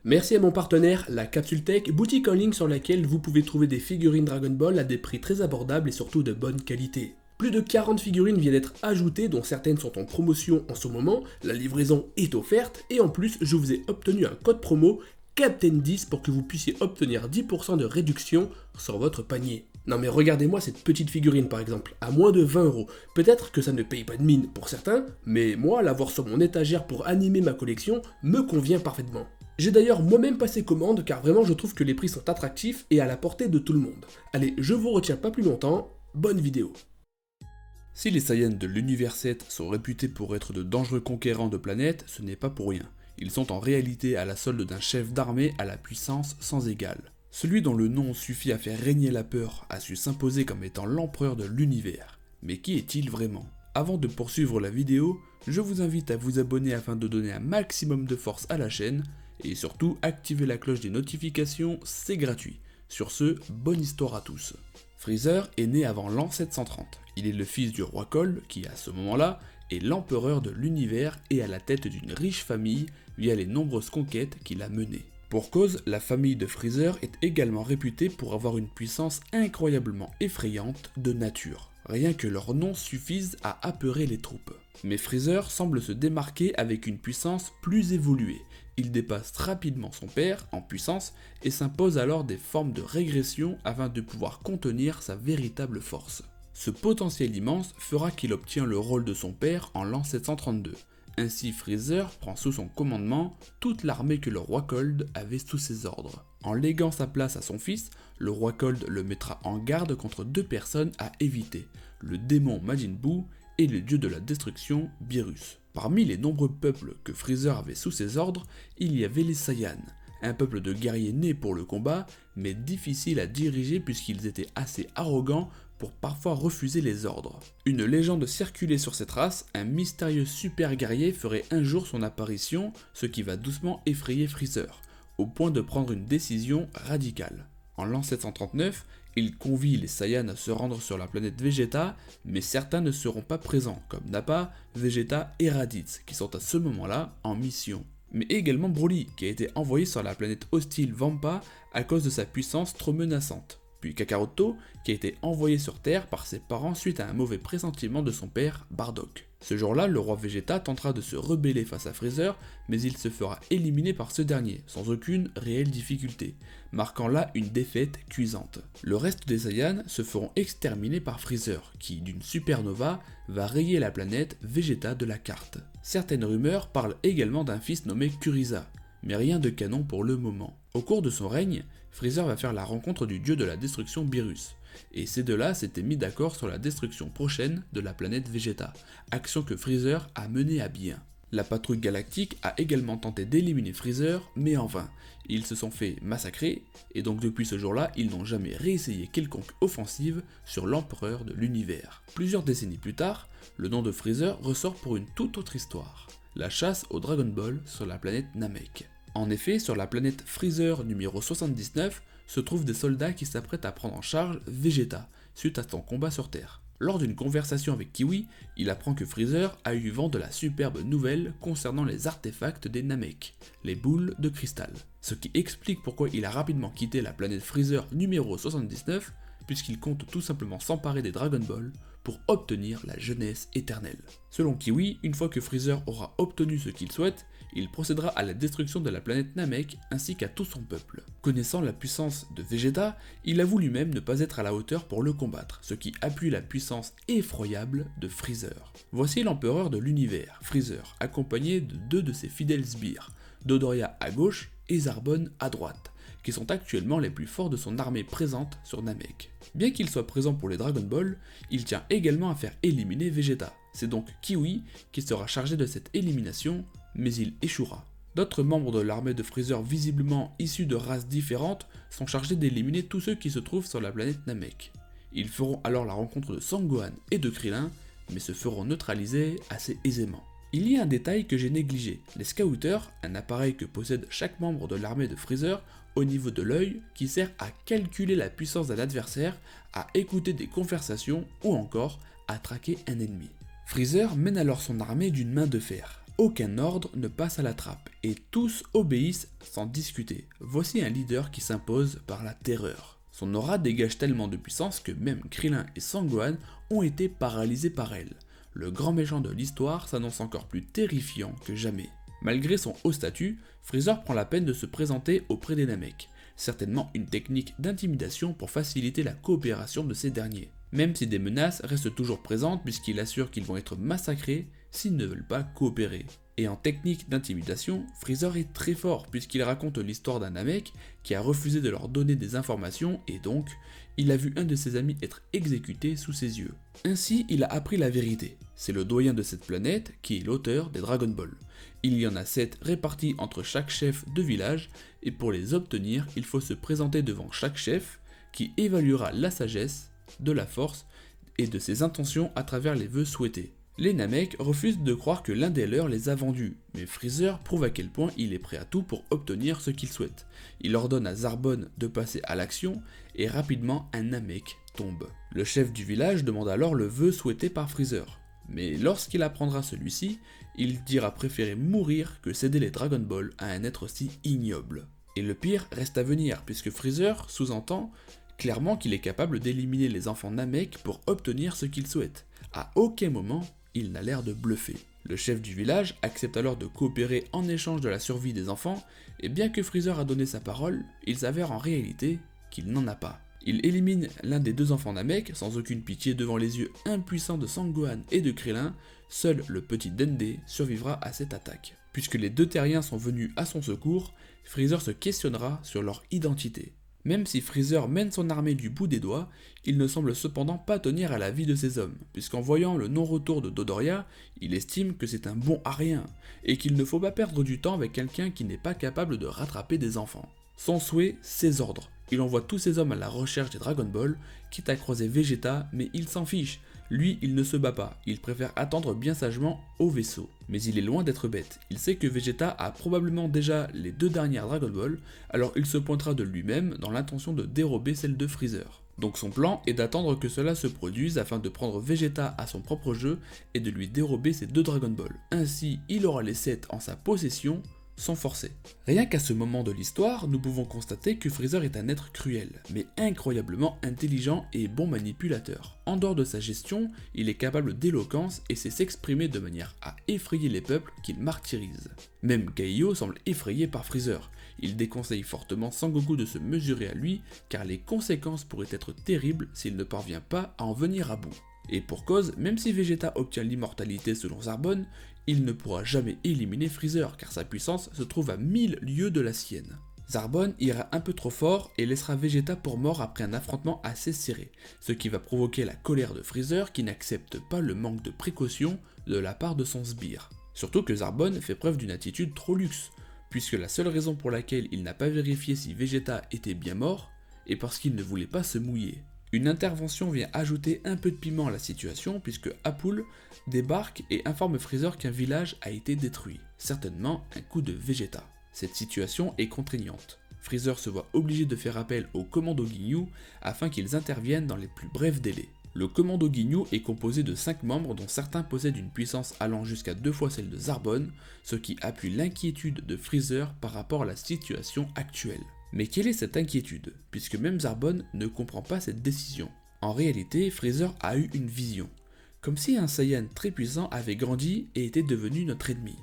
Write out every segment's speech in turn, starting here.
Merci à mon partenaire, la Capsule Tech, boutique en ligne sur laquelle vous pouvez trouver des figurines Dragon Ball à des prix très abordables et surtout de bonne qualité. Plus de 40 figurines viennent d'être ajoutées, dont certaines sont en promotion en ce moment, la livraison est offerte, et en plus je vous ai obtenu un code promo Captain10 pour que vous puissiez obtenir 10% de réduction sur votre panier. Non mais regardez-moi cette petite figurine par exemple, à moins de 20€. Peut-être que ça ne paye pas de mine pour certains, mais moi l'avoir sur mon étagère pour animer ma collection me convient parfaitement. J'ai d'ailleurs moi-même passé commande car vraiment je trouve que les prix sont attractifs et à la portée de tout le monde. Allez, je vous retiens pas plus longtemps, bonne vidéo. Si les Saiyans de l'univers 7 sont réputés pour être de dangereux conquérants de planètes, ce n'est pas pour rien. Ils sont en réalité à la solde d'un chef d'armée à la puissance sans égale. Celui dont le nom suffit à faire régner la peur a su s'imposer comme étant l'empereur de l'univers. Mais qui est-il vraiment ? Avant de poursuivre la vidéo, je vous invite à vous abonner afin de donner un maximum de force à la chaîne, et surtout activer la cloche des notifications, c'est gratuit. Sur ce, bonne histoire à tous. Freezer est né avant l'an 730. Il est le fils du roi Cole, qui à ce moment-là est l'empereur de l'univers et à la tête d'une riche famille via les nombreuses conquêtes qu'il a menées. Pour cause, la famille de Freezer est également réputée pour avoir une puissance incroyablement effrayante de nature. Rien que leur nom suffise à apeurer les troupes. Mais Freezer semble se démarquer avec une puissance plus évoluée. Il dépasse rapidement son père en puissance et s'impose alors des formes de régression afin de pouvoir contenir sa véritable force. Ce potentiel immense fera qu'il obtient le rôle de son père en l'an 732. Ainsi Freezer prend sous son commandement toute l'armée que le roi Cold avait sous ses ordres. En léguant sa place à son fils, le roi Cold le mettra en garde contre deux personnes à éviter, le démon Majin Buu et le dieu de la destruction Beerus. Parmi les nombreux peuples que Freezer avait sous ses ordres, il y avait les Saiyans, un peuple de guerriers nés pour le combat, mais difficile à diriger puisqu'ils étaient assez arrogants pour parfois refuser les ordres. Une légende circulait sur cette race, un mystérieux super guerrier ferait un jour son apparition, ce qui va doucement effrayer Freezer, au point de prendre une décision radicale. En l'an 739, il convie les Saiyans à se rendre sur la planète Vegeta, mais certains ne seront pas présents, comme Nappa, Vegeta et Raditz, qui sont à ce moment-là en mission. Mais également Broly, qui a été envoyé sur la planète hostile Vampa à cause de sa puissance trop menaçante. Puis Kakaroto, qui a été envoyé sur Terre par ses parents suite à un mauvais pressentiment de son père, Bardock. Ce jour-là, le roi Vegeta tentera de se rebeller face à Freezer, mais il se fera éliminer par ce dernier, sans aucune réelle difficulté, marquant là une défaite cuisante. Le reste des Saiyans se feront exterminer par Freezer, qui, d'une supernova, va rayer la planète Vegeta de la carte. Certaines rumeurs parlent également d'un fils nommé Kuriza, mais rien de canon pour le moment. Au cours de son règne, Freezer va faire la rencontre du dieu de la destruction Beerus, et ces deux-là s'étaient mis d'accord sur la destruction prochaine de la planète Vegeta, action que Freezer a menée à bien. La patrouille galactique a également tenté d'éliminer Freezer, mais en vain. Ils se sont fait massacrer, et donc depuis ce jour-là, ils n'ont jamais réessayé quelconque offensive sur l'empereur de l'univers. Plusieurs décennies plus tard, le nom de Freezer ressort pour une toute autre histoire, la chasse au Dragon Ball sur la planète Namek. En effet, sur la planète Freezer numéro 79, se trouvent des soldats qui s'apprêtent à prendre en charge Vegeta, suite à son combat sur Terre. Lors d'une conversation avec Kiwi, il apprend que Freezer a eu vent de la superbe nouvelle concernant les artefacts des Namek, les boules de cristal. Ce qui explique pourquoi il a rapidement quitté la planète Freezer numéro 79, puisqu'il compte tout simplement s'emparer des Dragon Ball pour obtenir la jeunesse éternelle. Selon Kiwi, une fois que Freezer aura obtenu ce qu'il souhaite, il procédera à la destruction de la planète Namek ainsi qu'à tout son peuple. Connaissant la puissance de Vegeta, il avoue lui-même ne pas être à la hauteur pour le combattre, ce qui appuie la puissance effroyable de Freezer. Voici l'empereur de l'univers, Freezer, accompagné de deux de ses fidèles sbires, Dodoria à gauche et Zarbon à droite, qui sont actuellement les plus forts de son armée présente sur Namek. Bien qu'il soit présent pour les Dragon Ball, il tient également à faire éliminer Vegeta. C'est donc Kiwi qui sera chargé de cette élimination, mais il échouera. D'autres membres de l'armée de Freezer visiblement issus de races différentes sont chargés d'éliminer tous ceux qui se trouvent sur la planète Namek. Ils feront alors la rencontre de Sangohan et de Krillin, mais se feront neutraliser assez aisément. Il y a un détail que j'ai négligé, les Scouters, un appareil que possède chaque membre de l'armée de Freezer au niveau de l'œil qui sert à calculer la puissance d'un adversaire, à écouter des conversations ou encore à traquer un ennemi. Freezer mène alors son armée d'une main de fer. aucun ordre ne passe à la trappe et tous obéissent sans discuter. Voici un leader qui s'impose par la terreur. Son aura dégage tellement de puissance que même Krillin et Sangohan ont été paralysés par elle. Le grand méchant de l'histoire s'annonce encore plus terrifiant que jamais. Malgré son haut statut, Freezer prend la peine de se présenter auprès des Namek, certainement une technique d'intimidation pour faciliter la coopération de ces derniers. Même si des menaces restent toujours présentes puisqu'il assure qu'ils vont être massacrés s'ils ne veulent pas coopérer. Et en technique d'intimidation, Freezer est très fort puisqu'il raconte l'histoire d'un Namek qui a refusé de leur donner des informations et donc, il a vu un de ses amis être exécuté sous ses yeux. Ainsi, il a appris la vérité. C'est le doyen de cette planète qui est l'auteur des Dragon Ball. Il y en a 7 répartis entre chaque chef de village et pour les obtenir, il faut se présenter devant chaque chef qui évaluera la sagesse, de la force et de ses intentions à travers les vœux souhaités. Les Namek refusent de croire que l'un des leurs les a vendus, mais Freezer prouve à quel point il est prêt à tout pour obtenir ce qu'il souhaite. Il ordonne à Zarbon de passer à l'action et rapidement un Namek tombe. Le chef du village demande alors le vœu souhaité par Freezer. Mais lorsqu'il apprendra celui-ci, il dira préférer mourir que céder les Dragon Ball à un être si ignoble. Et le pire reste à venir, puisque Freezer sous-entend clairement qu'il est capable d'éliminer les enfants Namek pour obtenir ce qu'il souhaite. À aucun moment, il n'a l'air de bluffer. Le chef du village accepte alors de coopérer en échange de la survie des enfants, et bien que Freezer a donné sa parole, il s'avère en réalité qu'il n'en a pas. Il élimine l'un des deux enfants Namek sans aucune pitié devant les yeux impuissants de Sangohan et de Krillin. Seul le petit Dende survivra à cette attaque. Puisque les deux terriens sont venus à son secours, Freezer se questionnera sur leur identité. Même si Freezer mène son armée du bout des doigts, il ne semble cependant pas tenir à la vie de ses hommes, puisqu'en voyant le non-retour de Dodoria, il estime que c'est un bon à rien, et qu'il ne faut pas perdre du temps avec quelqu'un qui n'est pas capable de rattraper des enfants. Son souhait, ses ordres. Il envoie tous ses hommes à la recherche des Dragon Ball, quitte à croiser Vegeta, mais il s'en fiche. Lui, il ne se bat pas, il préfère attendre bien sagement au vaisseau. Mais il est loin d'être bête, il sait que Vegeta a probablement déjà les 2 dernières Dragon Ball, alors il se pointera de lui-même dans l'intention de dérober celle de Freezer. Donc son plan est d'attendre que cela se produise afin de prendre Vegeta à son propre jeu et de lui dérober ses 2 Dragon Ball. Ainsi, il aura les 7 en sa possession, sans forcer. Rien qu'à ce moment de l'histoire, nous pouvons constater que Freezer est un être cruel, mais incroyablement intelligent et bon manipulateur. En dehors de sa gestion, il est capable d'éloquence et sait s'exprimer de manière à effrayer les peuples qu'il martyrise. Même Kaiô semble effrayé par Freezer. Il déconseille fortement Sangoku de se mesurer à lui, car les conséquences pourraient être terribles s'il ne parvient pas à en venir à bout. Et pour cause, même si Vegeta obtient l'immortalité selon Zarbon, il ne pourra jamais éliminer Freezer car sa puissance se trouve à 1000 lieues de la sienne. Zarbon ira un peu trop fort et laissera Vegeta pour mort après un affrontement assez serré, ce qui va provoquer la colère de Freezer qui n'accepte pas le manque de précaution de la part de son sbire. Surtout que Zarbon fait preuve d'une attitude trop luxe, puisque la seule raison pour laquelle il n'a pas vérifié si Vegeta était bien mort est parce qu'il ne voulait pas se mouiller. Une intervention vient ajouter un peu de piment à la situation puisque Apul débarque et informe Freezer qu'un village a été détruit, certainement un coup de Vegeta. Cette situation est contraignante. Freezer se voit obligé de faire appel au commando Ginyu afin qu'ils interviennent dans les plus brefs délais. Le commando Ginyu est composé de 5 membres dont certains possèdent une puissance allant jusqu'à 2 fois celle de Zarbon, ce qui appuie l'inquiétude de Freezer par rapport à la situation actuelle. Mais quelle est cette inquiétude, puisque même Zarbon ne comprend pas cette décision. En réalité, Freezer a eu une vision, comme si un Saiyan très puissant avait grandi et était devenu notre ennemi.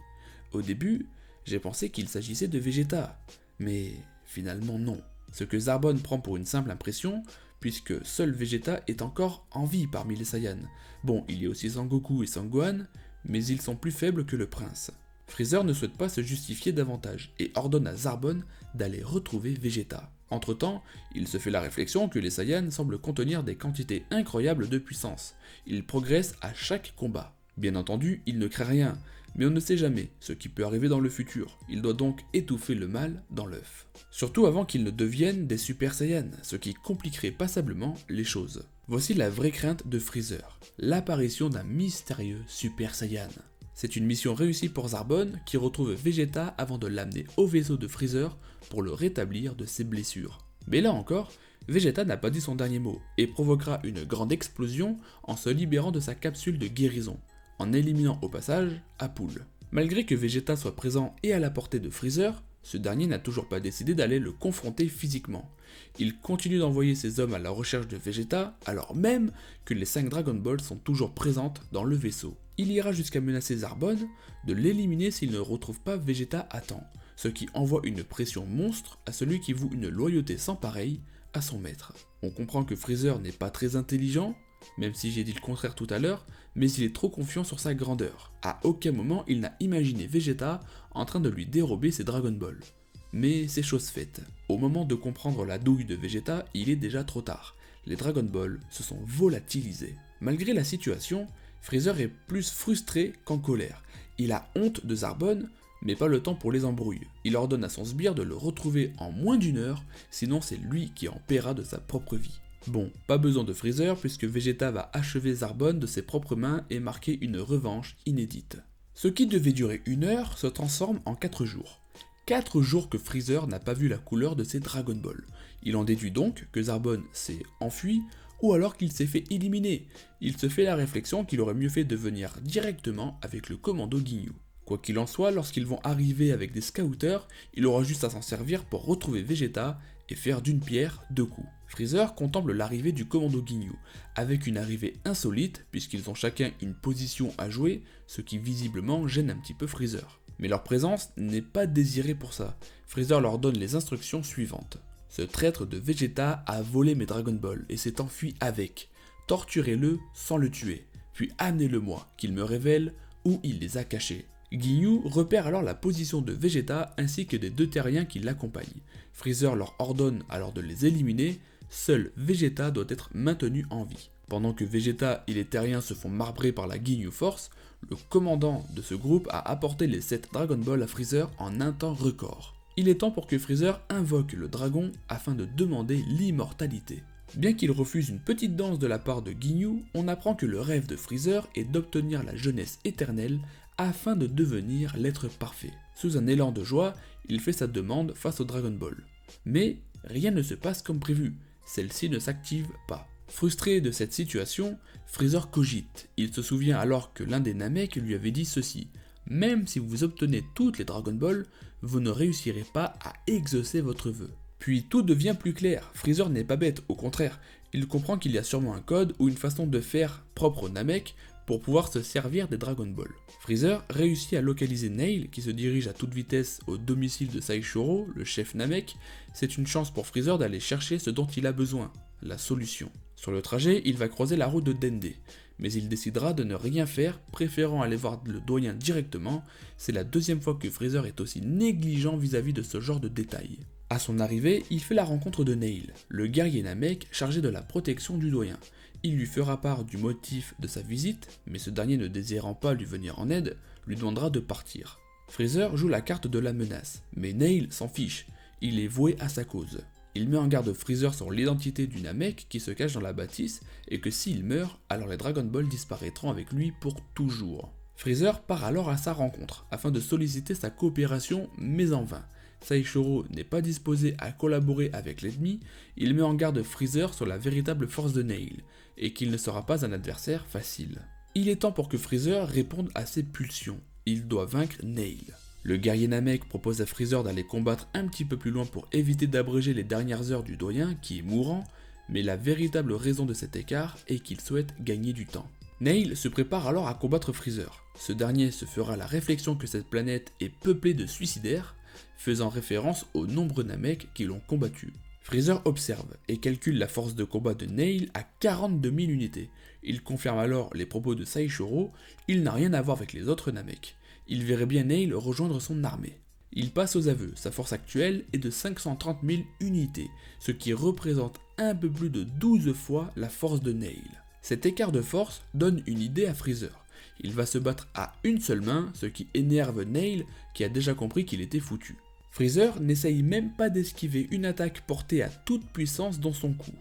Au début, j'ai pensé qu'il s'agissait de Vegeta, mais finalement non. Ce que Zarbon prend pour une simple impression, puisque seul Vegeta est encore en vie parmi les Saiyans. Bon, il y a aussi Sangoku et Sangohan, mais ils sont plus faibles que le prince. Freezer ne souhaite pas se justifier davantage et ordonne à Zarbon d'aller retrouver Vegeta. Entre-temps, il se fait la réflexion que les Saiyans semblent contenir des quantités incroyables de puissance. Ils progressent à chaque combat. Bien entendu, il ne crée rien, mais on ne sait jamais ce qui peut arriver dans le futur. Il doit donc étouffer le mal dans l'œuf. Surtout avant qu'ils ne deviennent des Super Saiyans, ce qui compliquerait passablement les choses. Voici la vraie crainte de Freezer, l'apparition d'un mystérieux Super Saiyan. C'est une mission réussie pour Zarbon qui retrouve Vegeta avant de l'amener au vaisseau de Freezer pour le rétablir de ses blessures. Mais là encore, Vegeta n'a pas dit son dernier mot et provoquera une grande explosion en se libérant de sa capsule de guérison, en éliminant au passage Apul. Malgré que Vegeta soit présent et à la portée de Freezer, ce dernier n'a toujours pas décidé d'aller le confronter physiquement. Il continue d'envoyer ses hommes à la recherche de Vegeta, alors même que les 5 Dragon Balls sont toujours présentes dans le vaisseau. Il ira jusqu'à menacer Zarbon de l'éliminer s'il ne retrouve pas Vegeta à temps, ce qui envoie une pression monstre à celui qui voue une loyauté sans pareille à son maître. On comprend que Freezer n'est pas très intelligent, même si j'ai dit le contraire tout à l'heure, mais il est trop confiant sur sa grandeur. À aucun moment il n'a imaginé Vegeta en train de lui dérober ses Dragon Ball. Mais c'est chose faite. Au moment de comprendre la douille de Vegeta, il est déjà trop tard. Les Dragon Ball se sont volatilisés. Malgré la situation, Freezer est plus frustré qu'en colère. Il a honte de Zarbon, mais pas le temps pour les embrouilles. Il ordonne à son sbire de le retrouver en moins d'1 heure, sinon c'est lui qui en paiera de sa propre vie. Bon, pas besoin de Freezer puisque Vegeta va achever Zarbon de ses propres mains et marquer une revanche inédite. Ce qui devait durer 1 heure se transforme en 4 jours. 4 jours que Freezer n'a pas vu la couleur de ses Dragon Ball. Il en déduit donc que Zarbon s'est enfui ou alors qu'il s'est fait éliminer. Il se fait la réflexion qu'il aurait mieux fait de venir directement avec le commando Ginyu. Quoi qu'il en soit, lorsqu'ils vont arriver avec des scouters, il aura juste à s'en servir pour retrouver Vegeta et faire d'une pierre 2 coups. Freezer contemple l'arrivée du commando Ginyu, avec une arrivée insolite puisqu'ils ont chacun une position à jouer, ce qui visiblement gêne un petit peu Freezer. Mais leur présence n'est pas désirée pour ça. Freezer leur donne les instructions suivantes. Ce traître de Vegeta a volé mes Dragon Ball et s'est enfui avec. Torturez-le sans le tuer, puis amenez-le-moi, qu'il me révèle où il les a cachés. Ginyu repère alors la position de Vegeta ainsi que des 2 terriens qui l'accompagnent. Freezer leur ordonne alors de les éliminer, seul Vegeta doit être maintenu en vie. Pendant que Vegeta et les terriens se font marbrer par la Ginyu Force, le commandant de ce groupe a apporté les 7 Dragon Ball à Freezer en un temps record. Il est temps pour que Freezer invoque le dragon afin de demander l'immortalité. Bien qu'il refuse une petite danse de la part de Ginyu, on apprend que le rêve de Freezer est d'obtenir la jeunesse éternelle afin de devenir l'être parfait. Sous un élan de joie, il fait sa demande face au Dragon Ball. Mais rien ne se passe comme prévu, celle-ci ne s'active pas. Frustré de cette situation, Freezer cogite. Il se souvient alors que l'un des Namek lui avait dit ceci. Même si vous obtenez toutes les Dragon Ball, vous ne réussirez pas à exaucer votre vœu. Puis tout devient plus clair, Freezer n'est pas bête, au contraire, il comprend qu'il y a sûrement un code ou une façon de faire propre au Namek pour pouvoir se servir des Dragon Ball. Freezer réussit à localiser Nail qui se dirige à toute vitesse au domicile de Saishoro, le chef Namek. C'est une chance pour Freezer d'aller chercher ce dont il a besoin, la solution. Sur le trajet, il va croiser la route de Dende, mais il décidera de ne rien faire, préférant aller voir le doyen directement. C'est la 2e fois que Freezer est aussi négligent vis-à-vis de ce genre de détails. À son arrivée, il fait la rencontre de Nail, le guerrier Namek chargé de la protection du doyen. Il lui fera part du motif de sa visite, mais ce dernier ne désirant pas lui venir en aide, lui demandera de partir. Freezer joue la carte de la menace, mais Nail s'en fiche, il est voué à sa cause. Il met en garde Freezer sur l'identité du Namek qui se cache dans la bâtisse et que s'il meurt, alors les Dragon Ball disparaîtront avec lui pour toujours. Freezer part alors à sa rencontre afin de solliciter sa coopération, mais en vain. Saishoro n'est pas disposé à collaborer avec l'ennemi, il met en garde Freezer sur la véritable force de Nail, et qu'il ne sera pas un adversaire facile. Il est temps pour que Freezer réponde à ses pulsions, il doit vaincre Nail. Le guerrier Namek propose à Freezer d'aller combattre un petit peu plus loin pour éviter d'abréger les dernières heures du doyen qui est mourant, mais la véritable raison de cet écart est qu'il souhaite gagner du temps. Nail se prépare alors à combattre Freezer. Ce dernier se fera la réflexion que cette planète est peuplée de suicidaires, faisant référence aux nombreux Namek qui l'ont combattu. Freezer observe et calcule la force de combat de Nail à 42 000 unités. Il confirme alors les propos de Saishoro, il n'a rien à voir avec les autres Namek. Il verrait bien Nail rejoindre son armée. Il passe aux aveux, sa force actuelle est de 530 000 unités, ce qui représente un peu plus de 12 fois la force de Nail. Cet écart de force donne une idée à Freezer. Il va se battre à une seule main, ce qui énerve Nail qui a déjà compris qu'il était foutu. Freezer n'essaye même pas d'esquiver une attaque portée à toute puissance dans son cou.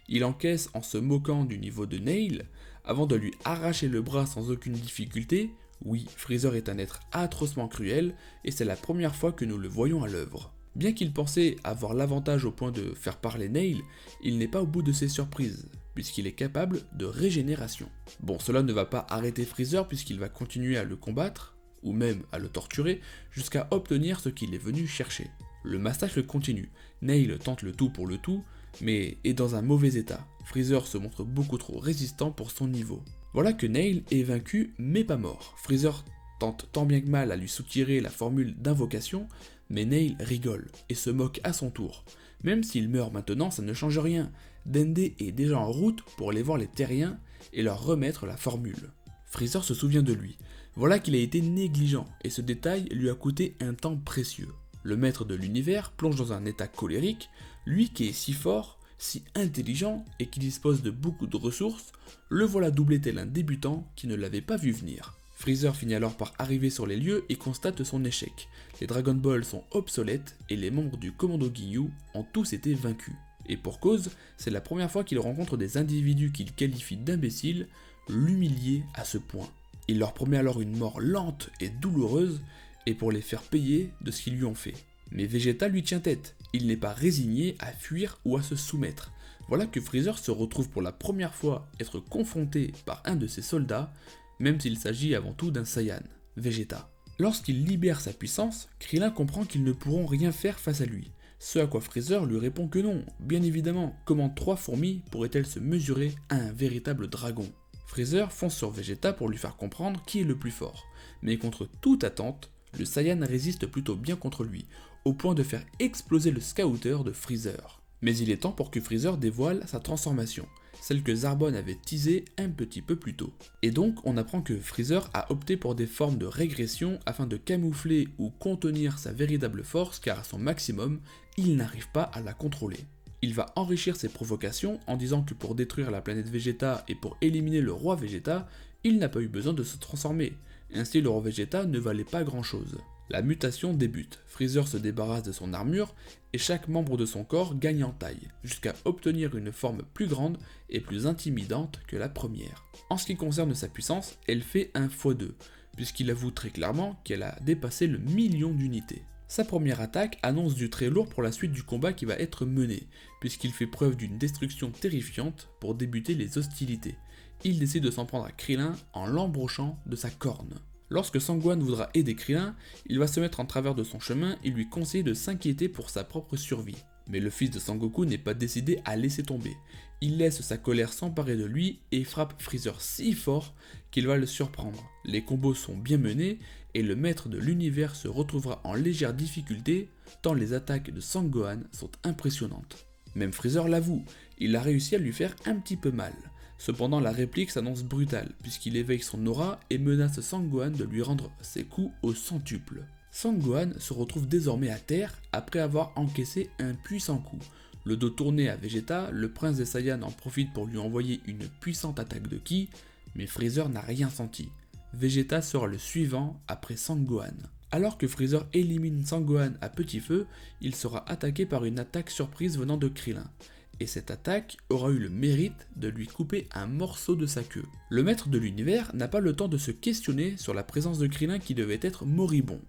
Il encaisse en se moquant du niveau de Nail, avant de lui arracher le bras sans aucune difficulté. Oui, Freezer est un être atrocement cruel, et c'est la première fois que nous le voyons à l'œuvre. Bien qu'il pensait avoir l'avantage au point de faire parler Nail, il n'est pas au bout de ses surprises, puisqu'il est capable de régénération. Bon, cela ne va pas arrêter Freezer puisqu'il va continuer à le combattre, ou même à le torturer, jusqu'à obtenir ce qu'il est venu chercher. Le massacre continue, Nail tente le tout pour le tout, mais est dans un mauvais état. Freezer se montre beaucoup trop résistant pour son niveau. Voilà que Nail est vaincu mais pas mort. Freezer tente tant bien que mal à lui soutirer la formule d'invocation, mais Nail rigole et se moque à son tour. Même s'il meurt maintenant, ça ne change rien. Dende est déjà en route pour aller voir les terriens et leur remettre la formule. Freezer se souvient de lui. Voilà qu'il a été négligent et ce détail lui a coûté un temps précieux. Le maître de l'univers plonge dans un état colérique, lui qui est si fort, si intelligent et qui dispose de beaucoup de ressources, le voilà doublé tel un débutant qui ne l'avait pas vu venir. Freezer finit alors par arriver sur les lieux et constate son échec. Les Dragon Ball sont obsolètes et les membres du Commando Ginyu ont tous été vaincus. Et pour cause, c'est la première fois qu'il rencontre des individus qu'il qualifie d'imbéciles, l'humilier à ce point. Il leur promet alors une mort lente et douloureuse, et pour les faire payer de ce qu'ils lui ont fait. Mais Vegeta lui tient tête, il n'est pas résigné à fuir ou à se soumettre. Voilà que Freezer se retrouve pour la première fois être confronté par un de ses soldats, même s'il s'agit avant tout d'un Saiyan, Vegeta. Lorsqu'il libère sa puissance, Krillin comprend qu'ils ne pourront rien faire face à lui. Ce à quoi Freezer lui répond que non, bien évidemment, comment 3 fourmis pourraient-elles se mesurer à un véritable dragon? Freezer fonce sur Vegeta pour lui faire comprendre qui est le plus fort, mais contre toute attente, le Saiyan résiste plutôt bien contre lui, au point de faire exploser le scouter de Freezer. Mais il est temps pour que Freezer dévoile sa transformation, celle que Zarbon avait teasée un petit peu plus tôt. Et donc on apprend que Freezer a opté pour des formes de régression afin de camoufler ou contenir sa véritable force car à son maximum, il n'arrive pas à la contrôler. Il va enrichir ses provocations en disant que pour détruire la planète Vegeta et pour éliminer le roi Vegeta, il n'a pas eu besoin de se transformer. Ainsi le roi Vegeta ne valait pas grand chose. La mutation débute, Freezer se débarrasse de son armure et chaque membre de son corps gagne en taille, jusqu'à obtenir une forme plus grande et plus intimidante que la première. En ce qui concerne sa puissance, elle fait 1 x 2, puisqu'il avoue très clairement qu'elle a dépassé le 1 000 000 d'unités. Sa première attaque annonce du très lourd pour la suite du combat qui va être mené, puisqu'il fait preuve d'une destruction terrifiante pour débuter les hostilités. Il décide de s'en prendre à Krillin en l'embrochant de sa corne. Lorsque Sangohan voudra aider Krillin, il va se mettre en travers de son chemin et lui conseiller de s'inquiéter pour sa propre survie. Mais le fils de Sangoku n'est pas décidé à laisser tomber. Il laisse sa colère s'emparer de lui et frappe Freezer si fort qu'il va le surprendre. Les combos sont bien menés et le maître de l'univers se retrouvera en légère difficulté tant les attaques de Sangohan sont impressionnantes. Même Freezer l'avoue, il a réussi à lui faire un petit peu mal. Cependant la réplique s'annonce brutale puisqu'il éveille son aura et menace Sangohan de lui rendre ses coups au centuple. Sangohan se retrouve désormais à terre après avoir encaissé un puissant coup. Le dos tourné à Vegeta, le prince des Saiyans en profite pour lui envoyer une puissante attaque de ki, mais Freezer n'a rien senti. Vegeta sera le suivant après Sangohan. Alors que Freezer élimine Sangohan à petit feu, il sera attaqué par une attaque surprise venant de Krillin. Et cette attaque aura eu le mérite de lui couper un morceau de sa queue. Le maître de l'univers n'a pas le temps de se questionner sur la présence de Krillin qui devait être moribond,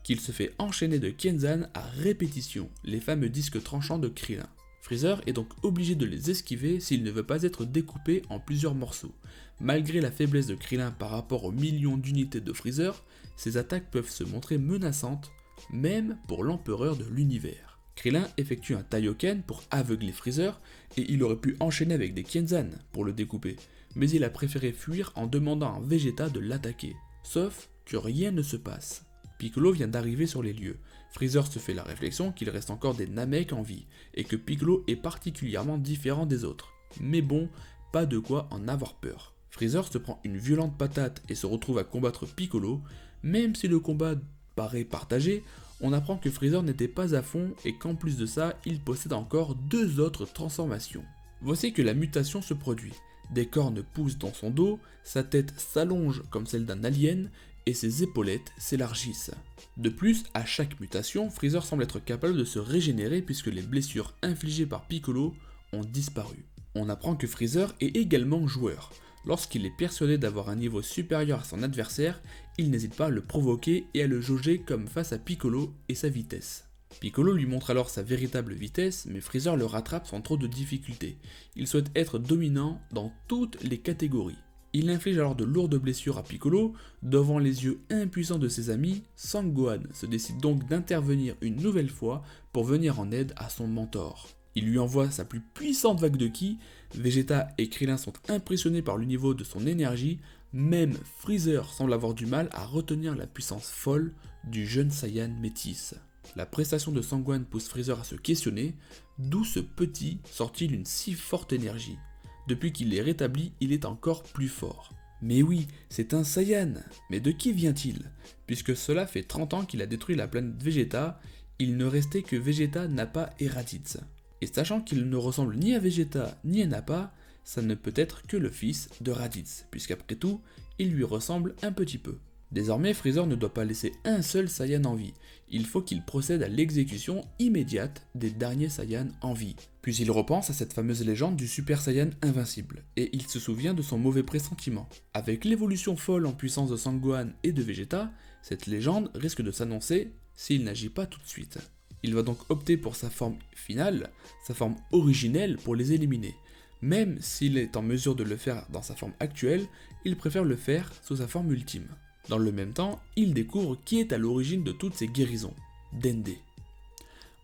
qu'il se fait enchaîner de Kenzan à répétition, les fameux disques tranchants de Krillin. Freezer est donc obligé de les esquiver s'il ne veut pas être découpé en plusieurs morceaux. Malgré la faiblesse de Krillin par rapport aux millions d'unités de Freezer, ses attaques peuvent se montrer menaçantes, même pour l'empereur de l'univers. Krillin effectue un Taioken pour aveugler Freezer et il aurait pu enchaîner avec des Kenzan pour le découper, mais il a préféré fuir en demandant à Vegeta de l'attaquer. Sauf que rien ne se passe. Piccolo vient d'arriver sur les lieux. Freezer se fait la réflexion qu'il reste encore des Namek en vie et que Piccolo est particulièrement différent des autres. Mais bon, pas de quoi en avoir peur. Freezer se prend une violente patate et se retrouve à combattre Piccolo. Même si le combat paraît partagé, on apprend que Freezer n'était pas à fond et qu'en plus de ça, il possède encore 2 autres transformations. Voici que la mutation se produit. Des cornes poussent dans son dos, sa tête s'allonge comme celle d'un alien et ses épaulettes s'élargissent. De plus, à chaque mutation, Freezer semble être capable de se régénérer puisque les blessures infligées par Piccolo ont disparu. On apprend que Freezer est également joueur. Lorsqu'il est persuadé d'avoir un niveau supérieur à son adversaire, il n'hésite pas à le provoquer et à le jauger comme face à Piccolo et sa vitesse. Piccolo lui montre alors sa véritable vitesse, mais Freezer le rattrape sans trop de difficultés. Il souhaite être dominant dans toutes les catégories. Il inflige alors de lourdes blessures à Piccolo. Devant les yeux impuissants de ses amis, Sangohan se décide donc d'intervenir une nouvelle fois pour venir en aide à son mentor. Il lui envoie sa plus puissante vague de ki. Vegeta et Krillin sont impressionnés par le niveau de son énergie. Même Freezer semble avoir du mal à retenir la puissance folle du jeune Saiyan métis. La prestation de Sangohan pousse Freezer à se questionner, d'où ce petit sort-il une si forte énergie. Depuis qu'il est rétabli, il est encore plus fort. Mais oui, c'est un Saiyan, mais de qui vient-il? Puisque cela fait 30 ans qu'il a détruit la planète Vegeta, il ne restait que Vegeta, Nappa et Raditz. Et sachant qu'il ne ressemble ni à Vegeta ni à Nappa, ça ne peut être que le fils de Raditz, puisqu'après tout, il lui ressemble un petit peu. Désormais, Freezer ne doit pas laisser un seul Saiyan en vie, il faut qu'il procède à l'exécution immédiate des derniers Saiyans en vie. Puis il repense à cette fameuse légende du Super Saiyan invincible, et il se souvient de son mauvais pressentiment. Avec l'évolution folle en puissance de Sangohan et de Vegeta, cette légende risque de s'annoncer s'il n'agit pas tout de suite. Il va donc opter pour sa forme finale, sa forme originelle pour les éliminer. Même s'il est en mesure de le faire dans sa forme actuelle, il préfère le faire sous sa forme ultime. Dans le même temps, il découvre qui est à l'origine de toutes ces guérisons, Dende.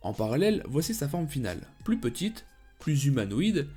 En parallèle, voici sa forme finale, plus petite, plus humanoïde,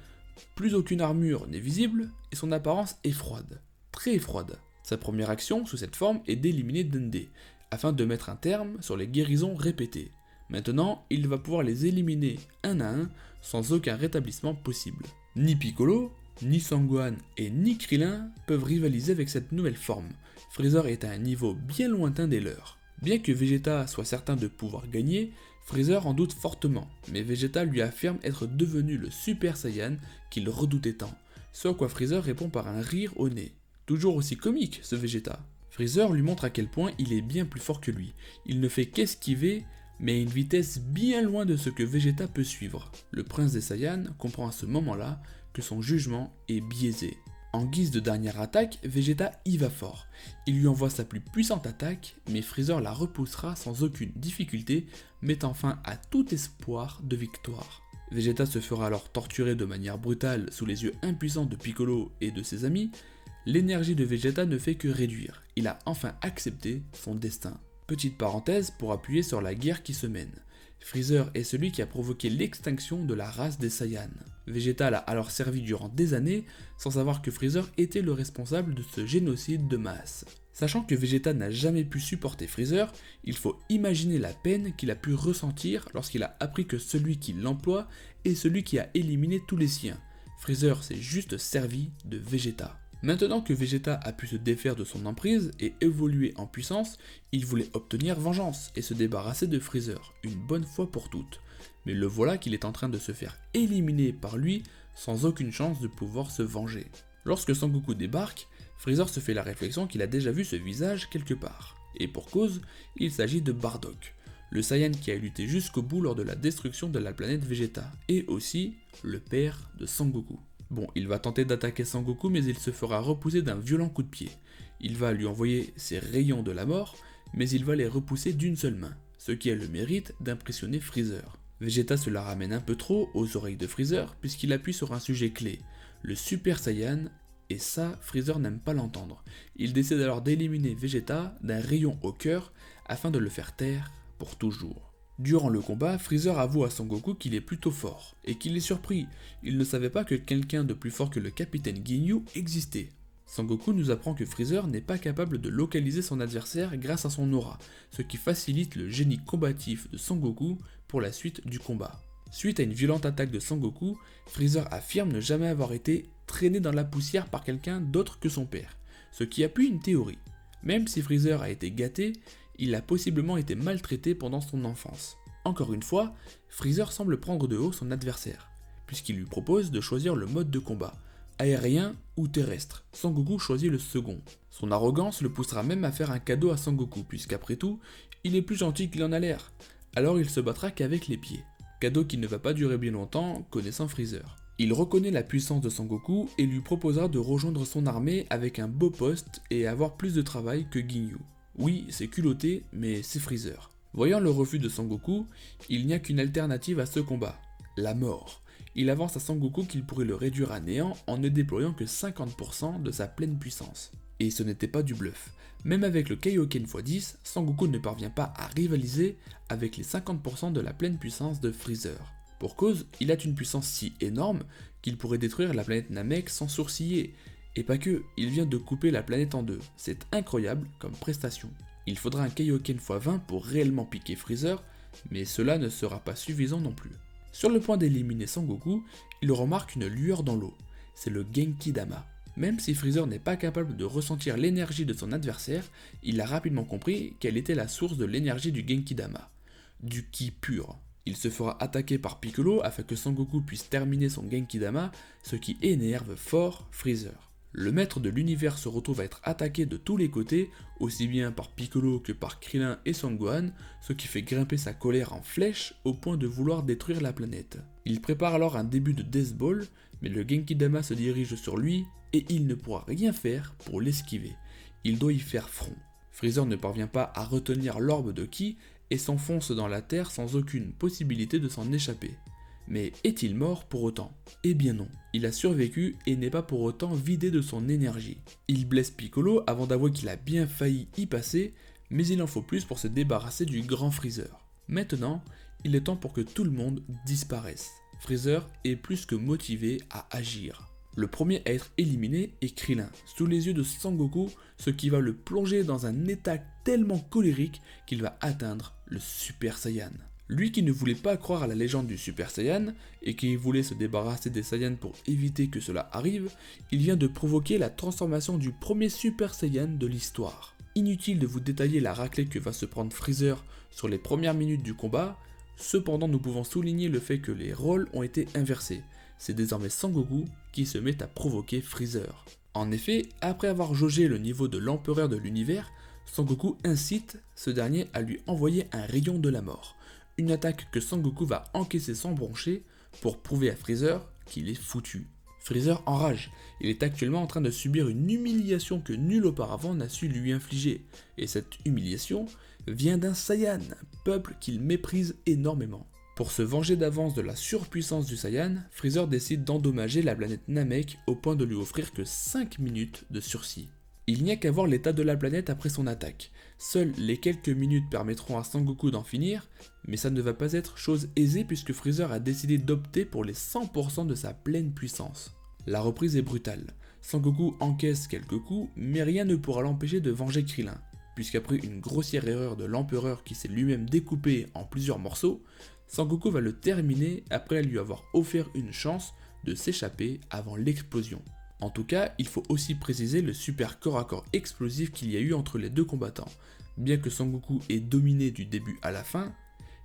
plus aucune armure n'est visible, et son apparence est froide, très froide. Sa première action sous cette forme est d'éliminer Dende, afin de mettre un terme sur les guérisons répétées. Maintenant, il va pouvoir les éliminer un à un, sans aucun rétablissement possible. Ni Piccolo, ni Sangohan et ni Krillin peuvent rivaliser avec cette nouvelle forme. Freezer est à un niveau bien lointain des leurs. Bien que Vegeta soit certain de pouvoir gagner, Freezer en doute fortement, mais Vegeta lui affirme être devenu le Super Saiyan qu'il redoutait tant, ce à quoi Freezer répond par un rire au nez. Toujours aussi comique ce Vegeta. Freezer lui montre à quel point il est bien plus fort que lui. Il ne fait qu'esquiver, mais à une vitesse bien loin de ce que Vegeta peut suivre. Le prince des Saiyans comprend à ce moment-là que son jugement est biaisé. En guise de dernière attaque, Vegeta y va fort. Il lui envoie sa plus puissante attaque, mais Freezer la repoussera sans aucune difficulté, mettant fin à tout espoir de victoire. Vegeta se fera alors torturer de manière brutale sous les yeux impuissants de Piccolo et de ses amis. L'énergie de Vegeta ne fait que réduire. Il a enfin accepté son destin. Petite parenthèse pour appuyer sur la guerre qui se mène. Freezer est celui qui a provoqué l'extinction de la race des Saiyans. Vegeta l'a alors servi durant des années, sans savoir que Freezer était le responsable de ce génocide de masse. Sachant que Vegeta n'a jamais pu supporter Freezer, il faut imaginer la peine qu'il a pu ressentir lorsqu'il a appris que celui qui l'emploie est celui qui a éliminé tous les siens. Freezer s'est juste servi de Vegeta. Maintenant que Vegeta a pu se défaire de son emprise et évoluer en puissance, il voulait obtenir vengeance et se débarrasser de Freezer, une bonne fois pour toutes. Mais le voilà qu'il est en train de se faire éliminer par lui sans aucune chance de pouvoir se venger. Lorsque Sangoku débarque, Freezer se fait la réflexion qu'il a déjà vu ce visage quelque part. Et pour cause, il s'agit de Bardock, le Saiyan qui a lutté jusqu'au bout lors de la destruction de la planète Vegeta, et aussi le père de Sangoku. Bon, il va tenter d'attaquer Sangoku, mais il se fera repousser d'un violent coup de pied. Il va lui envoyer ses rayons de la mort, mais il va les repousser d'une seule main, ce qui a le mérite d'impressionner Freezer. Vegeta se la ramène un peu trop aux oreilles de Freezer, puisqu'il appuie sur un sujet clé, le Super Saiyan, et ça, Freezer n'aime pas l'entendre. Il décide alors d'éliminer Vegeta d'un rayon au cœur, afin de le faire taire pour toujours. Durant le combat, Freezer avoue à Sangoku qu'il est plutôt fort, et qu'il est surpris, il ne savait pas que quelqu'un de plus fort que le capitaine Ginyu existait. Sangoku nous apprend que Freezer n'est pas capable de localiser son adversaire grâce à son aura, ce qui facilite le génie combatif de Sangoku pour la suite du combat. Suite à une violente attaque de Sangoku, Freezer affirme ne jamais avoir été traîné dans la poussière par quelqu'un d'autre que son père, ce qui appuie une théorie. Même si Freezer a été gâté, il a possiblement été maltraité pendant son enfance. Encore une fois, Freezer semble prendre de haut son adversaire, puisqu'il lui propose de choisir le mode de combat, aérien ou terrestre. Sangoku choisit le second. Son arrogance le poussera même à faire un cadeau à Sangoku, puisqu'après tout, il est plus gentil qu'il en a l'air. Alors il se battra qu'avec les pieds. Cadeau qui ne va pas durer bien longtemps, connaissant Freezer. Il reconnaît la puissance de Sangoku et lui proposera de rejoindre son armée avec un beau poste et avoir plus de travail que Ginyu. Oui, c'est culotté, mais c'est Freezer. Voyant le refus de Sangoku, il n'y a qu'une alternative à ce combat, la mort. il avance à Sangoku qu'il pourrait le réduire à néant en ne déployant que 50% de sa pleine puissance. Et ce n'était pas du bluff. Même avec le Kaioken x10, Sangoku ne parvient pas à rivaliser avec les 50% de la pleine puissance de Freezer. Pour cause, il a une puissance si énorme qu'il pourrait détruire la planète Namek sans sourciller. Et pas que, il vient de couper la planète en deux. C'est incroyable comme prestation. Il faudra un Kaioken x20 pour réellement piquer Freezer, mais cela ne sera pas suffisant non plus. Sur le point d'éliminer Sangoku, il remarque une lueur dans l'eau. C'est le Genki-Dama. Même si Freezer n'est pas capable de ressentir l'énergie de son adversaire, il a rapidement compris quelle était la source de l'énergie du Genki-Dama. Du Ki pur. Il se fera attaquer par Piccolo afin que Sangoku puisse terminer son Genki-Dama, ce qui énerve fort Freezer. Le maître de l'univers se retrouve à être attaqué de tous les côtés, aussi bien par Piccolo que par Krillin et Son Gohan, ce qui fait grimper sa colère en flèche au point de vouloir détruire la planète. Il prépare alors un début de Death Ball, mais le Genki-Dama se dirige sur lui et il ne pourra rien faire pour l'esquiver. Il doit y faire front. Freezer ne parvient pas à retenir l'orbe de Ki et s'enfonce dans la terre sans aucune possibilité de s'en échapper. Mais est-il mort pour autant? Eh bien non, il a survécu et n'est pas pour autant vidé de son énergie. Il blesse Piccolo avant d'avouer qu'il a bien failli y passer, mais il en faut plus pour se débarrasser du grand Freezer. Maintenant, il est temps pour que tout le monde disparaisse. Freezer est plus que motivé à agir. Le premier à être éliminé est Krillin, sous les yeux de Sangoku, ce qui va le plonger dans un état tellement colérique qu'il va atteindre le Super Saiyan. Lui qui ne voulait pas croire à la légende du Super Saiyan, et qui voulait se débarrasser des Saiyans pour éviter que cela arrive, il vient de provoquer la transformation du premier Super Saiyan de l'histoire. Inutile de vous détailler la raclée que va se prendre Freezer sur les premières minutes du combat, cependant nous pouvons souligner le fait que les rôles ont été inversés. C'est désormais Sangoku qui se met à provoquer Freezer. En effet, après avoir jaugé le niveau de l'empereur de l'univers, Sangoku incite ce dernier à lui envoyer un rayon de la mort. Une attaque que Sangoku va encaisser sans broncher pour prouver à Freezer qu'il est foutu. Freezer enrage, il est actuellement en train de subir une humiliation que nul auparavant n'a su lui infliger, et cette humiliation vient d'un Saiyan, peuple qu'il méprise énormément. Pour se venger d'avance de la surpuissance du Saiyan, Freezer décide d'endommager la planète Namek au point de lui offrir que 5 minutes de sursis. Il n'y a qu'à voir l'état de la planète après son attaque. Seules les quelques minutes permettront à Sangoku d'en finir, mais ça ne va pas être chose aisée puisque Freezer a décidé d'opter pour les 100% de sa pleine puissance. La reprise est brutale. Sangoku encaisse quelques coups, mais rien ne pourra l'empêcher de venger Krillin, puisqu'après une grossière erreur de l'empereur qui s'est lui-même découpé en plusieurs morceaux, Sangoku va le terminer après lui avoir offert une chance de s'échapper avant l'explosion. En tout cas, il faut aussi préciser le super corps à corps explosif qu'il y a eu entre les deux combattants. Bien que Sangoku ait dominé du début à la fin,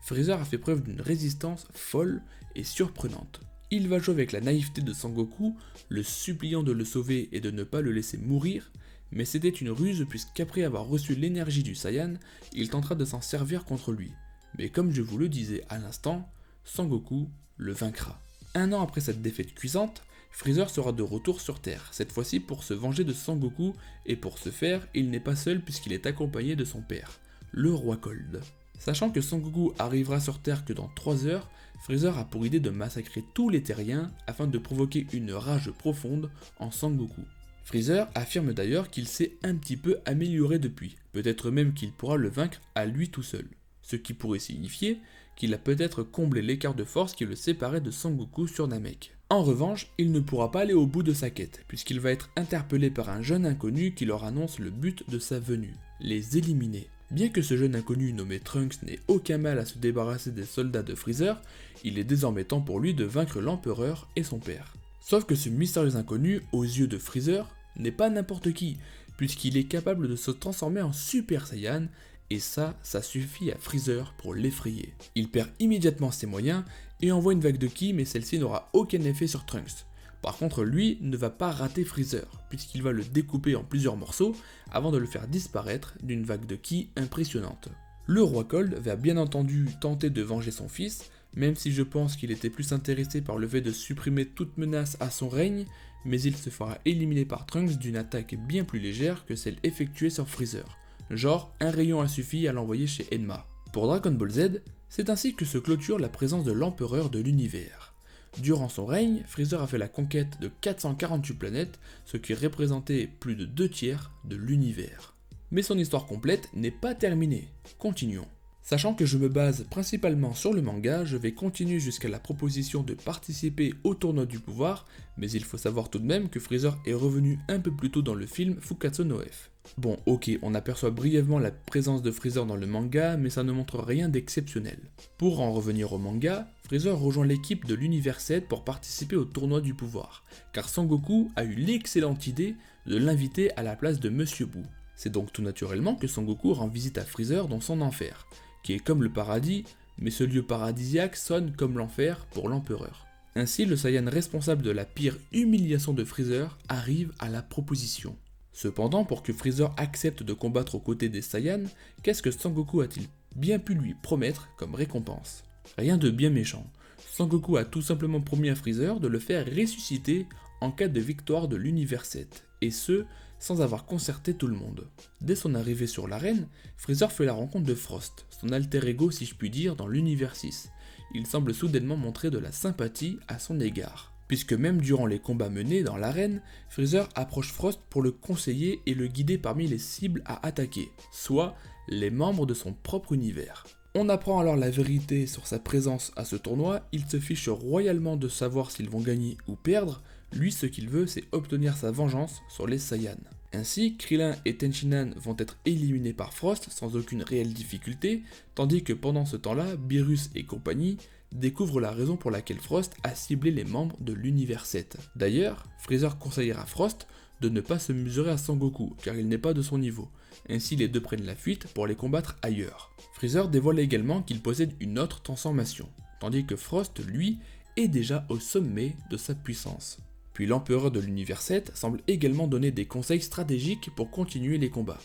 Freezer a fait preuve d'une résistance folle et surprenante. Il va jouer avec la naïveté de Sangoku, le suppliant de le sauver et de ne pas le laisser mourir, mais c'était une ruse puisqu'après avoir reçu l'énergie du Saiyan, il tentera de s'en servir contre lui. Mais comme je vous le disais à l'instant, Sangoku le vaincra. Un an après cette défaite cuisante, Freezer sera de retour sur Terre, cette fois-ci pour se venger de Sangoku, et pour ce faire, il n'est pas seul puisqu'il est accompagné de son père, le roi Cold. Sachant que Sangoku arrivera sur Terre que dans 3 heures, Freezer a pour idée de massacrer tous les terriens afin de provoquer une rage profonde en Sangoku. Freezer affirme d'ailleurs qu'il s'est un petit peu amélioré depuis, peut-être même qu'il pourra le vaincre à lui tout seul. Ce qui pourrait signifier qu'il a peut-être comblé l'écart de force qui le séparait de Sangoku sur Namek. En revanche, il ne pourra pas aller au bout de sa quête, puisqu'il va être interpellé par un jeune inconnu qui leur annonce le but de sa venue, les éliminer. Bien que ce jeune inconnu nommé Trunks n'ait aucun mal à se débarrasser des soldats de Freezer, il est désormais temps pour lui de vaincre l'empereur et son père. Sauf que ce mystérieux inconnu, aux yeux de Freezer, n'est pas n'importe qui, puisqu'il est capable de se transformer en Super Saiyan, et ça suffit à Freezer pour l'effrayer. Il perd immédiatement ses moyens et envoie une vague de ki, mais celle-ci n'aura aucun effet sur Trunks. Par contre, lui ne va pas rater Freezer, puisqu'il va le découper en plusieurs morceaux avant de le faire disparaître d'une vague de ki impressionnante. Le roi Cold va bien entendu tenter de venger son fils, même si je pense qu'il était plus intéressé par le fait de supprimer toute menace à son règne, mais il se fera éliminer par Trunks d'une attaque bien plus légère que celle effectuée sur Freezer. Genre, un rayon a suffi à l'envoyer chez Enma. Pour Dragon Ball Z, c'est ainsi que se clôture la présence de l'empereur de l'univers. Durant son règne, Freezer a fait la conquête de 448 planètes, ce qui représentait plus de 2/3 de l'univers. Mais son histoire complète n'est pas terminée. Continuons. Sachant que je me base principalement sur le manga, je vais continuer jusqu'à la proposition de participer au tournoi du pouvoir, mais il faut savoir tout de même que Freezer est revenu un peu plus tôt dans le film Fukatsu no F. Bon, ok, on aperçoit brièvement la présence de Freezer dans le manga, mais ça ne montre rien d'exceptionnel. Pour en revenir au manga, Freezer rejoint l'équipe de l'univers 7 pour participer au tournoi du pouvoir, car Sangoku a eu l'excellente idée de l'inviter à la place de Monsieur Boo. C'est donc tout naturellement que Sangoku rend visite à Freezer dans son enfer, qui est comme le paradis, mais ce lieu paradisiaque sonne comme l'enfer pour l'empereur. Ainsi, le Saiyan responsable de la pire humiliation de Freezer arrive à la proposition. Cependant, pour que Freezer accepte de combattre aux côtés des Saiyans, qu'est-ce que Sangoku a-t-il bien pu lui promettre comme récompense? Rien de bien méchant. Sangoku a tout simplement promis à Freezer de le faire ressusciter en cas de victoire de l'univers 7, et ce, sans avoir concerté tout le monde. Dès son arrivée sur l'arène, Freezer fait la rencontre de Frost, son alter ego si je puis dire dans l'univers 6. Il semble soudainement montrer de la sympathie à son égard, puisque même durant les combats menés dans l'arène, Freezer approche Frost pour le conseiller et le guider parmi les cibles à attaquer, soit les membres de son propre univers. On apprend alors la vérité sur sa présence à ce tournoi, il se fiche royalement de savoir s'ils vont gagner ou perdre, lui ce qu'il veut c'est obtenir sa vengeance sur les Saiyans. Ainsi, Krillin et Tenshinhan vont être éliminés par Frost sans aucune réelle difficulté, tandis que pendant ce temps-là, Beerus et compagnie découvrent la raison pour laquelle Frost a ciblé les membres de l'univers 7. D'ailleurs, Freezer conseillera Frost de ne pas se mesurer à Sangoku, car il n'est pas de son niveau. Ainsi, les deux prennent la fuite pour les combattre ailleurs. Freezer dévoile également qu'il possède une autre transformation, tandis que Frost, lui, est déjà au sommet de sa puissance. Puis l'empereur de l'univers 7 semble également donner des conseils stratégiques pour continuer les combats.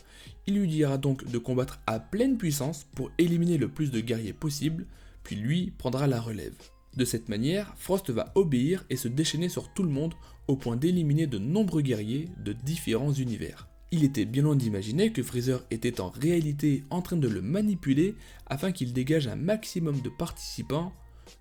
Il lui dira donc de combattre à pleine puissance pour éliminer le plus de guerriers possible, puis lui prendra la relève. De cette manière, Frost va obéir et se déchaîner sur tout le monde au point d'éliminer de nombreux guerriers de différents univers. Il était bien loin d'imaginer que Freezer était en réalité en train de le manipuler afin qu'il dégage un maximum de participants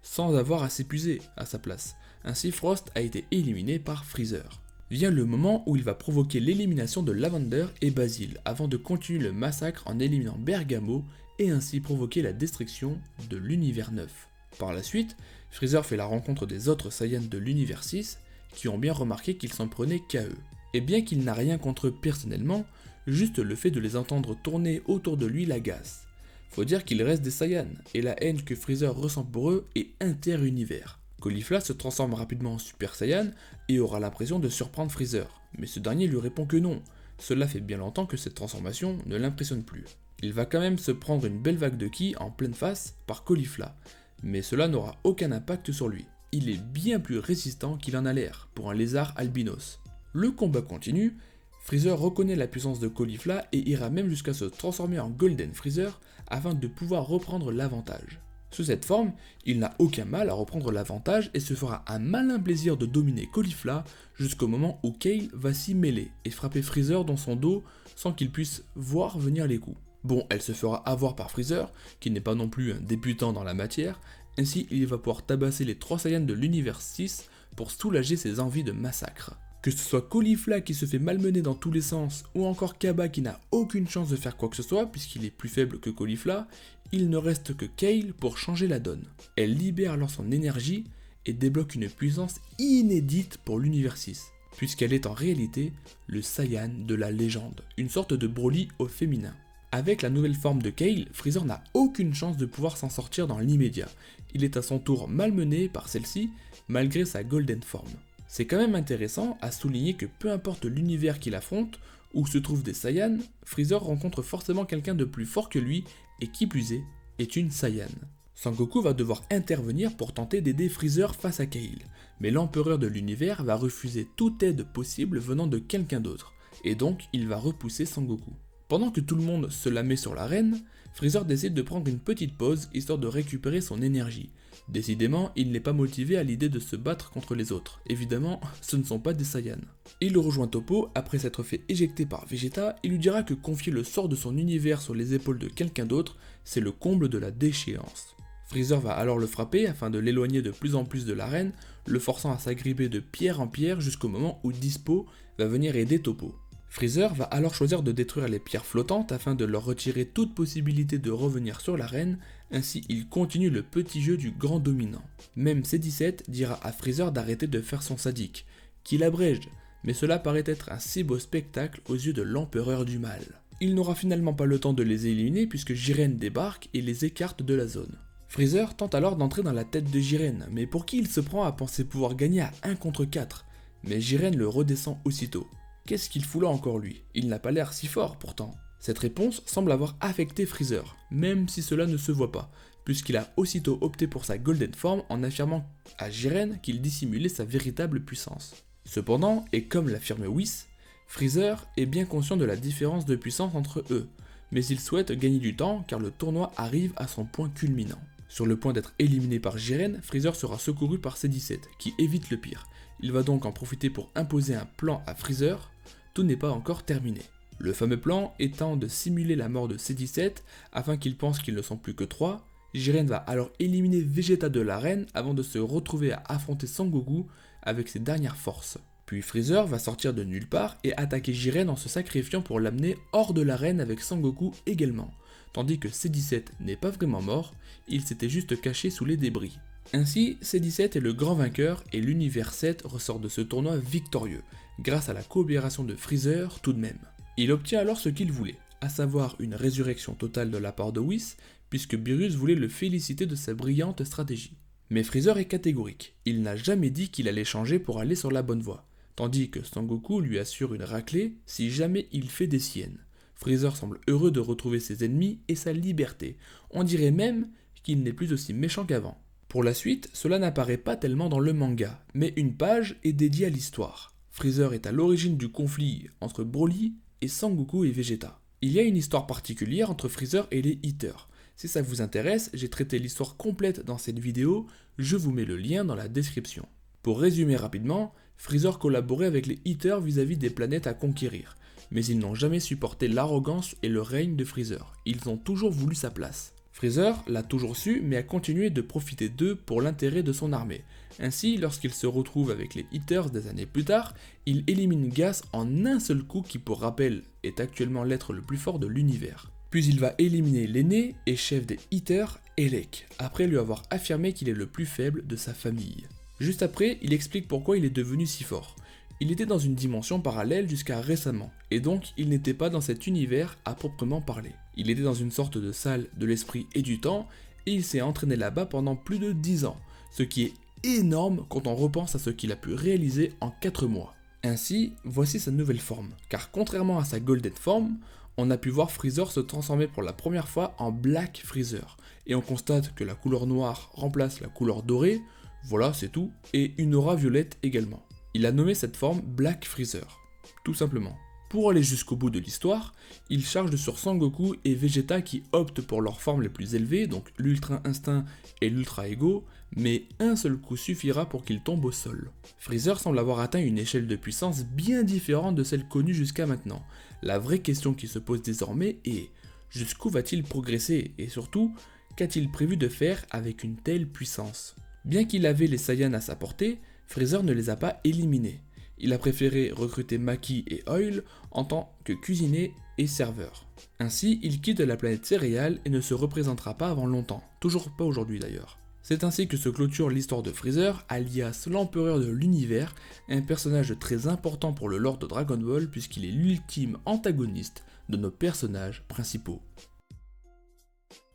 sans avoir à s'épuiser à sa place. Ainsi, Frost a été éliminé par Freezer. Vient le moment où il va provoquer l'élimination de Lavender et Basil avant de continuer le massacre en éliminant Bergamo et ainsi provoquer la destruction de l'univers 9. Par la suite, Freezer fait la rencontre des autres Saiyans de l'univers 6 qui ont bien remarqué qu'il s'en prenait qu'à eux. Et bien qu'il n'a rien contre eux personnellement, juste le fait de les entendre tourner autour de lui l'agace. Faut dire qu'il reste des Saiyans, et la haine que Freezer ressent pour eux est inter-univers. Caulifla se transforme rapidement en Super Saiyan et aura l'impression de surprendre Freezer, mais ce dernier lui répond que non, cela fait bien longtemps que cette transformation ne l'impressionne plus. Il va quand même se prendre une belle vague de ki en pleine face par Caulifla, mais cela n'aura aucun impact sur lui. Il est bien plus résistant qu'il en a l'air, pour un lézard albinos. Le combat continue, Freezer reconnaît la puissance de Caulifla et ira même jusqu'à se transformer en Golden Freezer afin de pouvoir reprendre l'avantage. Sous cette forme, il n'a aucun mal à reprendre l'avantage et se fera un malin plaisir de dominer Caulifla jusqu'au moment où Kale va s'y mêler et frapper Freezer dans son dos sans qu'il puisse voir venir les coups. Bon, elle se fera avoir par Freezer, qui n'est pas non plus un débutant dans la matière, ainsi il va pouvoir tabasser les 3 Saiyans de l'univers 6 pour soulager ses envies de massacre. Que ce soit Caulifla qui se fait malmener dans tous les sens, ou encore Kaba qui n'a aucune chance de faire quoi que ce soit puisqu'il est plus faible que Caulifla, il ne reste que Kale pour changer la donne. Elle libère alors son énergie et débloque une puissance inédite pour l'univers 6, puisqu'elle est en réalité le Saiyan de la légende, une sorte de Broly au féminin. Avec la nouvelle forme de Kale, Freezer n'a aucune chance de pouvoir s'en sortir dans l'immédiat. Il est à son tour malmené par celle-ci, malgré sa golden form. C'est quand même intéressant à souligner que peu importe l'univers qu'il affronte, où se trouvent des Saiyans, Freezer rencontre forcément quelqu'un de plus fort que lui, et qui plus est une Saiyan. Sangoku va devoir intervenir pour tenter d'aider Freezer face à Kale, mais l'empereur de l'univers va refuser toute aide possible venant de quelqu'un d'autre, et donc il va repousser Sangoku. Pendant que tout le monde se la met sur l'arène, Freezer décide de prendre une petite pause histoire de récupérer son énergie. Décidément, il n'est pas motivé à l'idée de se battre contre les autres. Évidemment, ce ne sont pas des Saiyans. Il le rejoint Toppo, après s'être fait éjecter par Vegeta, il lui dira que confier le sort de son univers sur les épaules de quelqu'un d'autre, c'est le comble de la déchéance. Freezer va alors le frapper afin de l'éloigner de plus en plus de l'arène, le forçant à s'agripper de pierre en pierre jusqu'au moment où Dispo va venir aider Toppo. Freezer va alors choisir de détruire les pierres flottantes afin de leur retirer toute possibilité de revenir sur l'arène, ainsi il continue le petit jeu du grand dominant. Même C17 dira à Freezer d'arrêter de faire son sadique, qu'il abrège, mais cela paraît être un si beau spectacle aux yeux de l'empereur du mal. Il n'aura finalement pas le temps de les éliminer puisque Jiren débarque et les écarte de la zone. Freezer tente alors d'entrer dans la tête de Jiren, mais pour qui il se prend à penser pouvoir gagner à 1 contre 4 ? Mais Jiren le redescend aussitôt. Qu'est-ce qu'il fout là encore lui ? Il n'a pas l'air si fort pourtant. Cette réponse semble avoir affecté Freezer, même si cela ne se voit pas, puisqu'il a aussitôt opté pour sa Golden Form en affirmant à Jiren qu'il dissimulait sa véritable puissance. Cependant, et comme l'affirme Whis, Freezer est bien conscient de la différence de puissance entre eux, mais il souhaite gagner du temps car le tournoi arrive à son point culminant. Sur le point d'être éliminé par Jiren, Freezer sera secouru par C17, qui évite le pire. Il va donc en profiter pour imposer un plan à Freezer. Tout n'est pas encore terminé. Le fameux plan étant de simuler la mort de C17 afin qu'il pense qu'ils ne sont plus que 3, Jiren va alors éliminer Vegeta de l'arène avant de se retrouver à affronter Sangoku avec ses dernières forces. Puis Freezer va sortir de nulle part et attaquer Jiren en se sacrifiant pour l'amener hors de l'arène avec Sangoku également, tandis que C17 n'est pas vraiment mort, il s'était juste caché sous les débris. Ainsi, C17 est le grand vainqueur et l'univers 7 ressort de ce tournoi victorieux, grâce à la coopération de Freezer tout de même. Il obtient alors ce qu'il voulait, à savoir une résurrection totale de la part de Whis, puisque Beerus voulait le féliciter de sa brillante stratégie. Mais Freezer est catégorique, il n'a jamais dit qu'il allait changer pour aller sur la bonne voie, tandis que Sangoku lui assure une raclée si jamais il fait des siennes. Freezer semble heureux de retrouver ses ennemis et sa liberté, on dirait même qu'il n'est plus aussi méchant qu'avant. Pour la suite, cela n'apparaît pas tellement dans le manga, mais une page est dédiée à l'histoire. Freezer est à l'origine du conflit entre Broly et Sangoku et Vegeta. Il y a une histoire particulière entre Freezer et les Eaters. Si ça vous intéresse, j'ai traité l'histoire complète dans cette vidéo, je vous mets le lien dans la description. Pour résumer rapidement, Freezer collaborait avec les Eaters vis-à-vis des planètes à conquérir, mais ils n'ont jamais supporté l'arrogance et le règne de Freezer, ils ont toujours voulu sa place. Freezer l'a toujours su, mais a continué de profiter d'eux pour l'intérêt de son armée. Ainsi, lorsqu'il se retrouve avec les Eaters des années plus tard, il élimine Gas en un seul coup qui, pour rappel, est actuellement l'être le plus fort de l'univers. Puis il va éliminer l'aîné et chef des Eaters, Elec, après lui avoir affirmé qu'il est le plus faible de sa famille. Juste après, il explique pourquoi il est devenu si fort. Il était dans une dimension parallèle jusqu'à récemment, et donc il n'était pas dans cet univers à proprement parler. Il était dans une sorte de salle de l'esprit et du temps, et il s'est entraîné là-bas pendant plus de 10 ans, ce qui est énorme quand on repense à ce qu'il a pu réaliser en 4 mois. Ainsi, voici sa nouvelle forme, car contrairement à sa Golden Form, on a pu voir Freezer se transformer pour la première fois en Black Freezer, et on constate que la couleur noire remplace la couleur dorée, voilà c'est tout, et une aura violette également. Il a nommé cette forme Black Freezer, tout simplement. Pour aller jusqu'au bout de l'histoire, il charge sur Sangoku et Vegeta qui optent pour leurs formes les plus élevées, donc l'Ultra Instinct et l'Ultra Ego, mais un seul coup suffira pour qu'ils tombent au sol. Freezer semble avoir atteint une échelle de puissance bien différente de celle connue jusqu'à maintenant. La vraie question qui se pose désormais est, jusqu'où va-t-il progresser et surtout, qu'a-t-il prévu de faire avec une telle puissance ? Bien qu'il avait les Saiyans à sa portée, Freezer ne les a pas éliminés. Il a préféré recruter Maki et Oil en tant que cuisinier et serveur. Ainsi, il quitte la planète céréale et ne se représentera pas avant longtemps, toujours pas aujourd'hui d'ailleurs. C'est ainsi que se clôture l'histoire de Freezer, alias l'empereur de l'univers, un personnage très important pour le lore de Dragon Ball puisqu'il est l'ultime antagoniste de nos personnages principaux.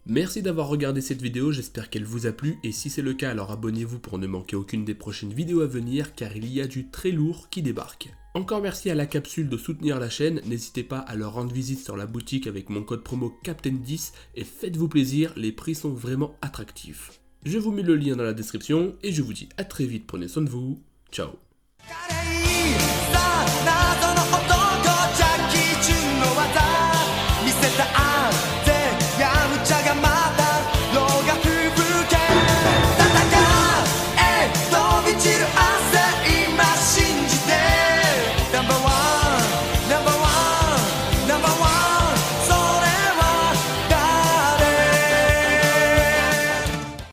Merci d'avoir regardé cette vidéo, j'espère qu'elle vous a plu et si c'est le cas alors abonnez-vous pour ne manquer aucune des prochaines vidéos à venir car il y a du très lourd qui débarque. Encore merci à la capsule de soutenir la chaîne, n'hésitez pas à leur rendre visite sur la boutique avec mon code promo Captain10 et faites-vous plaisir, les prix sont vraiment attractifs. Je vous mets le lien dans la description et je vous dis à très vite, prenez soin de vous, ciao.